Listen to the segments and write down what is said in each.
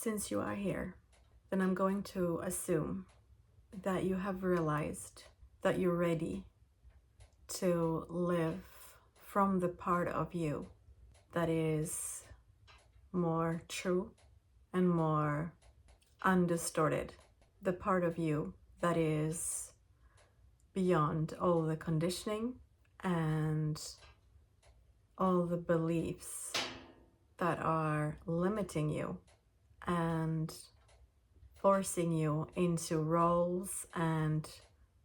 Since you are here, then I'm going to assume that you have realized that you're ready to live from the part of you that is more true and more undistorted, the part of you that is beyond all the conditioning and all the beliefs that are limiting you and forcing you into roles and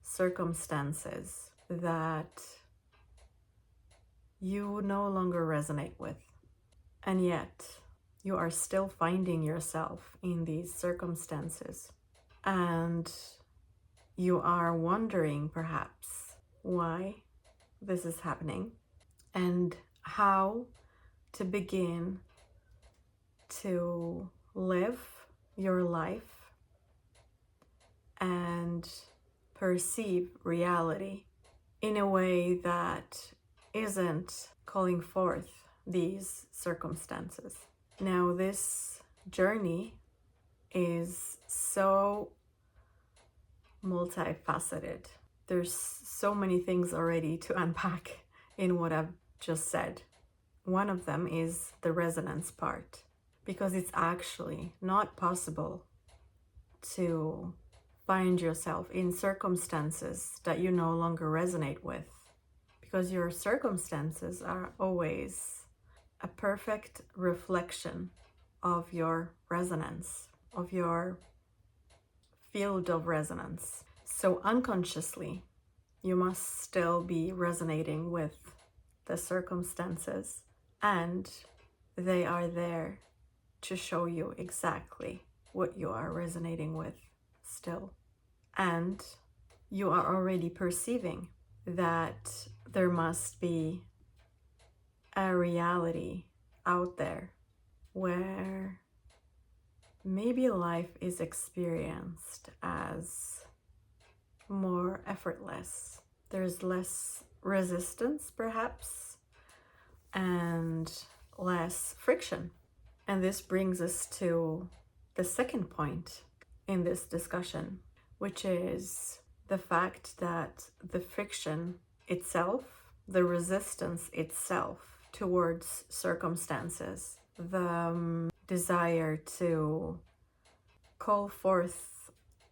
circumstances that you no longer resonate with. And yet, you are still finding yourself in these circumstances. And you are wondering perhaps why this is happening and how to begin to live your life and perceive reality in a way that isn't calling forth these circumstances. Now, this journey is so multifaceted. There's so many things already to unpack in what I've just said. One of them is the resonance part, because it's actually not possible to find yourself in circumstances that you no longer resonate with, because your circumstances are always a perfect reflection of your resonance, of your field of resonance. So unconsciously, you must still be resonating with the circumstances, and they are there to show you exactly what you are resonating with still. And you are already perceiving that there must be a reality out there where maybe life is experienced as more effortless. There's less resistance, perhaps, and less friction. And this brings us to the second point in this discussion, which is the fact that the friction itself, the resistance itself towards circumstances, the desire to call forth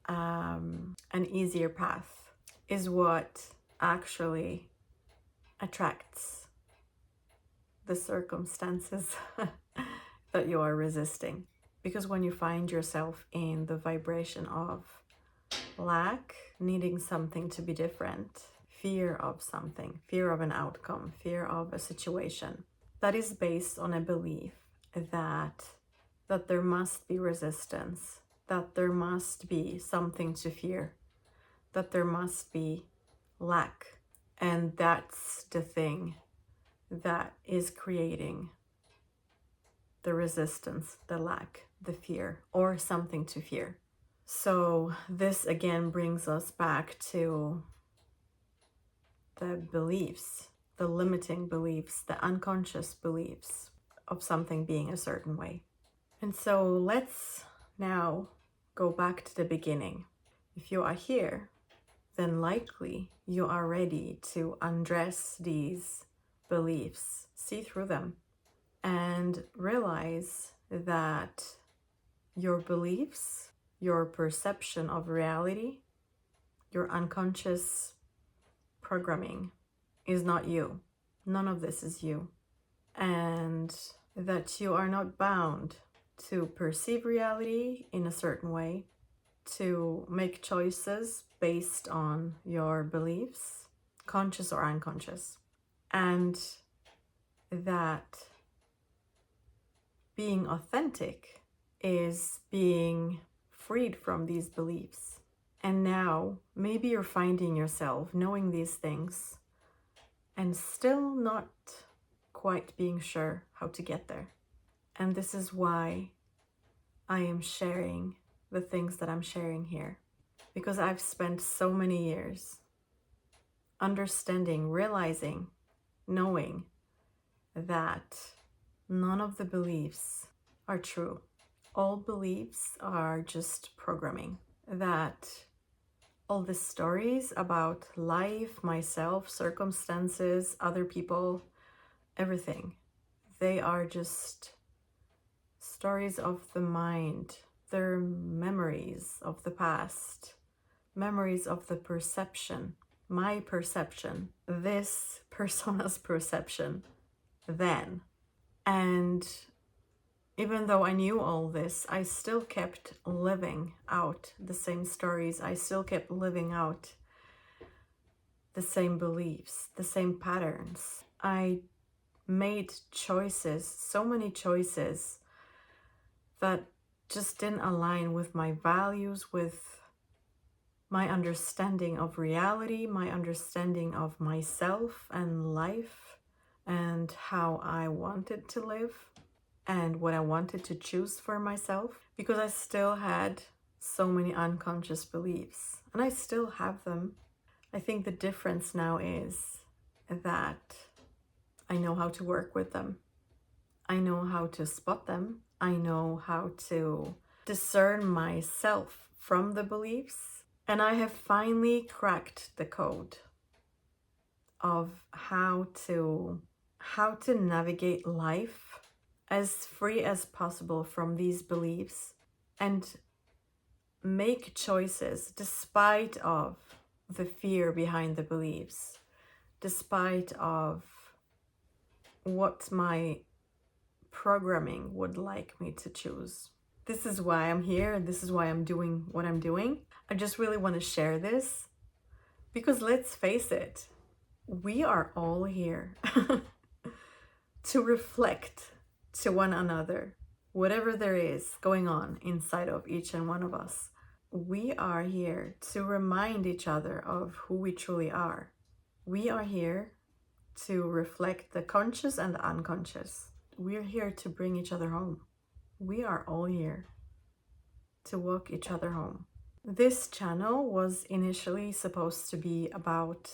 an easier path is what actually attracts the circumstances that you are resisting. Because when you find yourself in the vibration of lack, needing something to be different, fear of something, fear of an outcome, fear of a situation, that is based on a belief that there must be resistance, that there must be something to fear, that there must be lack. And that's the thing that is creating the resistance, the lack, the fear, or something to fear. So this again brings us back to the beliefs, the limiting beliefs, the unconscious beliefs of something being a certain way. And so let's now go back to the beginning. If you are here, then likely you are ready to undress these beliefs, see through them, and realize that your beliefs, your perception of reality, your unconscious programming is not you. None of this is you. And that you are not bound to perceive reality in a certain way, to make choices based on your beliefs, conscious or unconscious. And that being authentic is being freed from these beliefs. And now maybe you're finding yourself knowing these things and still not quite being sure how to get there. And this is why I am sharing the things that I'm sharing here, because I've spent so many years understanding, realizing, knowing that none of the beliefs are true. all beliefs are just programming. That all the stories about life, myself, circumstances, other people, everything, they are just stories of the mind. They're memories of the past, memories of the perception, my perception, this persona's perception then. And even though I knew all this, I still kept living out the same stories. I still kept living out the same beliefs, the same patterns. I made choices, so many choices that just didn't align with my values, with my understanding of reality, my understanding of myself and life, and how I wanted to live, and what I wanted to choose for myself, because I still had so many unconscious beliefs, and I still have them. I think the difference now is that I know how to work with them. I know how to spot them. I know how to discern myself from the beliefs. And I have finally cracked the code of how to navigate life as free as possible from these beliefs and make choices despite of the fear behind the beliefs, despite of what my programming would like me to choose. This is why I'm here. This is why I'm doing what I'm doing. I just really want to share this because let's face it, we are all here to reflect to one another whatever there is going on inside of each and one of us. We are here to remind each other of who we truly are. We are here to reflect the conscious and the unconscious. We're here to bring each other home. We are all here to walk each other home. This channel was initially supposed to be about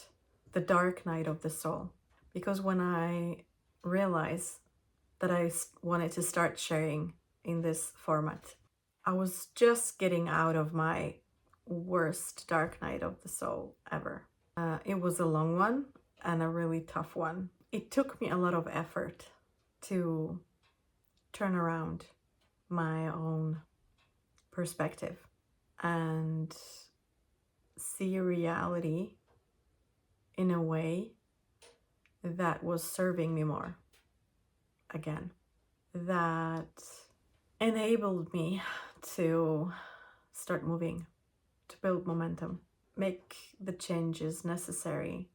the dark night of the soul, because when I realized that I wanted to start sharing in this format, I was just getting out of my worst dark night of the soul ever. It was a long one and a really tough one. It took me a lot of effort to turn around my own perspective and see reality in a way that was serving me more again, that enabled me to start moving, to build momentum, make the changes necessary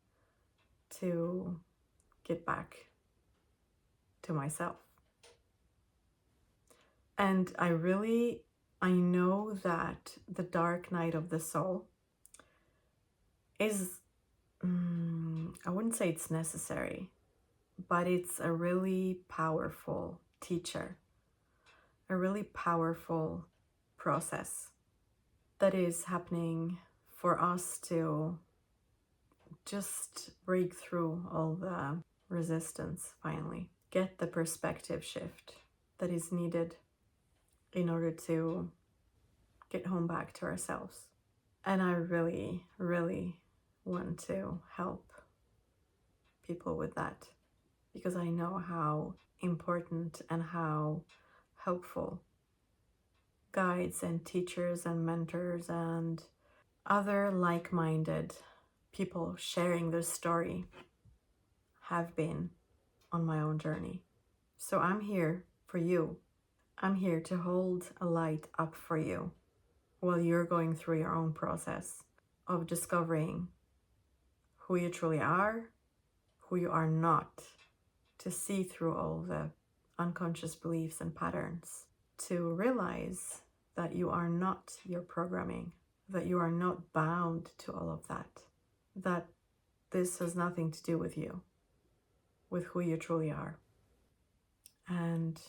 to get back to myself. And I know that the dark night of the soul is, I wouldn't say it's necessary, but it's a really powerful teacher, a really powerful process that is happening for us to just break through all the resistance finally, get the perspective shift that is needed in order to get home back to ourselves. And I really, really want to help people with that, because I know how important and how helpful guides and teachers and mentors and other like-minded people sharing their story have been on my own journey. So I'm here for you. I'm here to hold a light up for you while you're going through your own process of discovering who you truly are, who you are not, to see through all the unconscious beliefs and patterns, to realize that you are not your programming, that you are not bound to all of that this has nothing to do with you, with who you truly are, and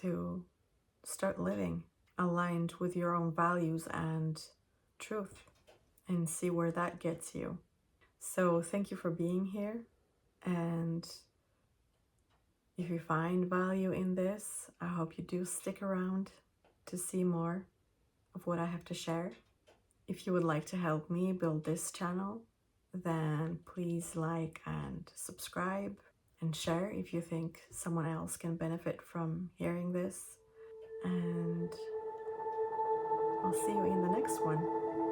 to start living aligned with your own values and truth and see where that gets you. So thank you for being here, and if you find value in this, I hope you do stick around to see more of what I have to share. If you would like to help me build this channel, then please like and subscribe and share if you think someone else can benefit from hearing this. And I'll see you in the next one.